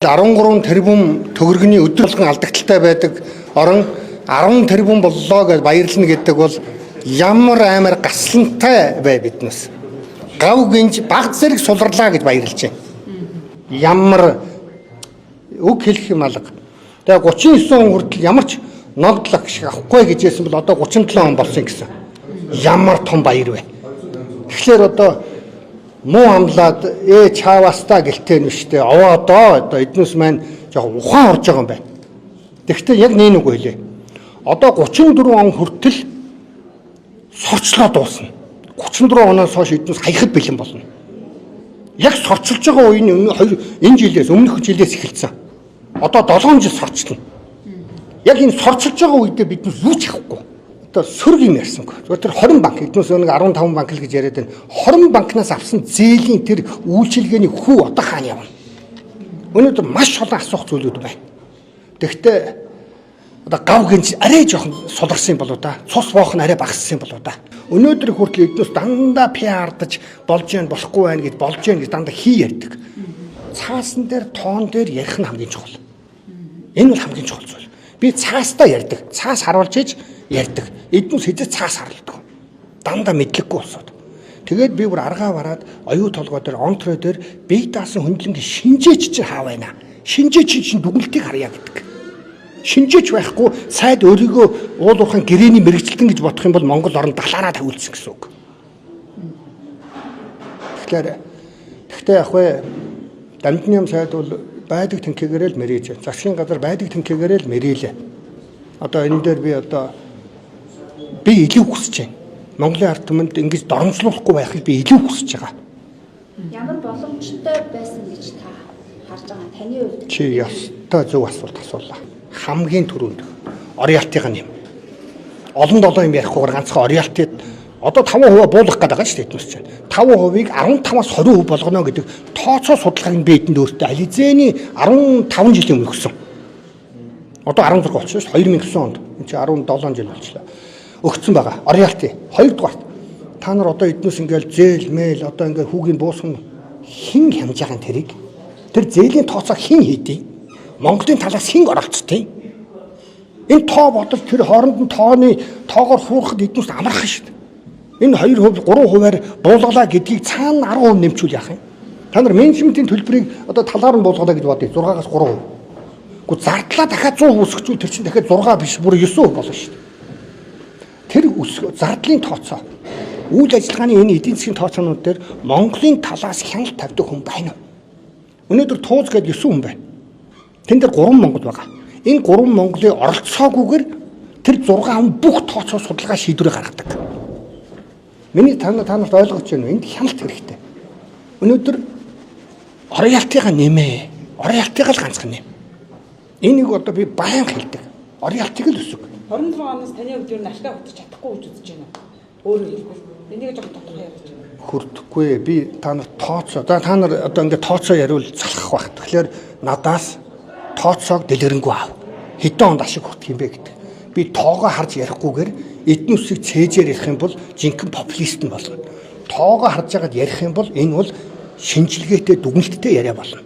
13 тэрбум төгрөгийн өдөр болгон алдагдaltaй байдаг орон 10 тэрбум боллоо гэж баярлна гэдэг бол ямар амар гаслантай бай биднээс. Гав гинж баг зэрэг сулрлаа гэж баярлж байна. Ямар үг хэлэх юм алга. Тэгээ 39 он хүртэл ямар ч ногдлог шиг авахгүй гэж хэлсэн бол одоо 37 он болсон гэсэн. Ямар том баяр вэ. Тэгэхээр одоо муу амлаад чааваста гэлтэй нь штэ. Одоо эднээс маань жоохон ухаан орж байгаа юм байна. Тэгэхдээ яг нэг үг хэлээ. Одоо 34 он хүртэл сорчлоо дуусна. 34 оноос хойш эднээс хаяхад бэлэн болно. Яг сорчилж байгаа үеийн энэ жилээс өмнөх жилээс эхэлсэн. Одоо 7 жил сорчлоо. Яг энэ сорчилж байгаа үедээ биднээс юу ч авахгүй. Одоо сөрөг юм ярьсангүй. Зүгээр тэр 20 банк эднээс нэг 15 банк л гэж яриад байна. 20 банкнаас авсан зээлийн тэр үйлчилгээний хүү одоо хаана явна? Өнөөдөр маш олон асуух зүйлүүд байна. Тэгэхдээ одоо гав гинж арай жоохон суларсан болоо да. Цус боох нь арай багассан болоо да. Өнөөдөр хүртэл эднээс дандаа пиардаж болж яан болохгүй байна гэж болж яан гэж дандаа хий ярьдаг. Цаасан дээр тоон дээр ярих нь хамгийн чухал. Энэ бол хамгийн чухал зүйл. Би цаастаа ярьдаг. Цаас харуулж иж ярьдаг. Эднээс хэзээ цаас харуулдаг. Дандаа мэдлэггүй болсоод. Тэгээд би бүр аргаа бараад оюу толгой дээр онтрой дээр бие даасан хөндлөнгийн шинжээч чи хаа байна. Шинжээч чинь дүгнэлтийг харъя гэдэг. Шинжээч байхгүй сайд өөрийгөө уул уурхайн гэрээний мэрэгчлэн гэж бодох юм бол Монгол орнд далаараа тавилсан гэсэн үг. Тэгэхдээ яг вэ Дамжны юм сайд бол байдаг тэнхэгээрээ л мэрэж. Засгийн газар байдаг тэнхэгээрээ л мэрэлээ. Одоо энэ дээр би илүү хүсэж байна. Монголын ард түмэнд ингэж доромжлуулахгүй байхыг би илүү хүсэж байгаа. Ямар боломжтой байсан гэж та харж байгаа таны хувьд? Чи ёстой зөв асуулт асуулаа. Хамгийн түрүүнд ориалтын юм. Олон долоо юм ярихгүй ганцхан ориалтыг одоо 5% буулгах гэдэг байгаа шүү дээ эднээс чинь. 5%-ыг 15-аас 20% болгоно гэдэг тооцоо судалгааг нь бидэнд өөртөө ализэний 15 жилийн өмнө өгсөн. Одоо 16 болчихсон шүү 2009 онд. Энд чинь 17 жил болчихлоо. Өгсөн байгаа. Ориалти. Хоёрдугаар. Та нар одоо эднээс ингээл зээл мэйл одоо ингээл хүүгийн буусган хэн хямж байгаа тэрийг. Тэр зээлийн тооцоо хэн хийдэг? Монголын талаас хэн оролцдог? Энэ тоо бодол тэр хооронд нь тоогоор хуурахад эднээс амархан шүү дээ. Энэ 2%, 3%-аар буулгалаа гэдгийг цаана 10% нэмчүүл яах юм? Та нар менежментийн төлбөрийг одоо талаар нь буулгалаа гэж бодъё. 6-аас 3%. Гэхдээ зардлаа дахиад 100% өсгөчүүл тэр чинь дахиад 6 биш бүр 9% болно шүү дээ. Тэр зардлын тооцоо үйл ажиллагааны энэ эдийн засгийн тооцоонууд дээр Монголын талаас хяналт тавьдаг хүн байна уу? Өнөөдөр тууз гээд 9 хүн байна. Тэн дээр 3 Монгол байгаа. Энэ 3 Монголын оролцоогүйгээр тэр 6 хүн бүх тооцоо судалгаа шийдвэрээ гаргадаг. Миний та нарт ойлгож байна уу? Энд хяналт хэрэгтэй. Өнөөдөр ориалтыгаа нэмээ. Ориалтыгаа л ганцхан нэм. Энийг одоо би баян хэлдэг. Ориалтыг л өсөг. 26 оноос таны хувьд юу ашгаа хөтөж чадахгүй гэж үзэж байна уу? Өөрөөр хэлбэл энийг жоохон тодорхой ярьж байна. Хүрдэхгүй. Би та нарт тооцоо. Та нар одоо ингээд тооцоо яриул залхах байх. Тэгэхээр надаас тооцоог дэлгэрэнгүй аав. Хэдэн онд ашиг хүртэх юм бэ гэдэг. Би тоогоо харж ярихгүйгээр эднүсийг цээжээр ярих юм бол жинхэнэ популист нь болно. Тоогоо харж яагаад ярих юм бол энэ бол шинжилгээтэй дүгнэлттэй яриа болно.